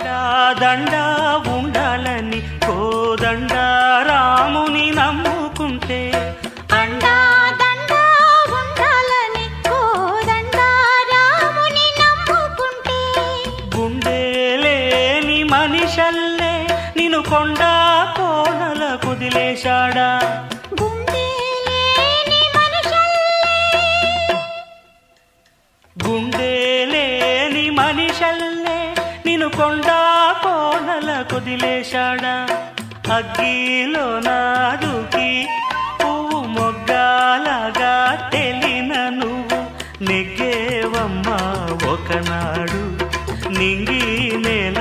అండాదండా ఉండాలని కోదండ రాముని నమ్ముకుంటే అండాదండా ఉండాలని కోదండ రాముని నమ్ముకుంటే గుండె లేని మనిషల్లే నిన్ను కొండా కోనల కుదిలేశాడా గుండె లేని గుండె లేని మనిషల్లే నిన్ను కొండా కోనల కుదిలేశాడా అగ్గిలో నాదుకి పువ్వు మొగ్గాలగా తెలిన నువ్వు నెగ్గేవమ్మా ఒకనాడు నింగి నేల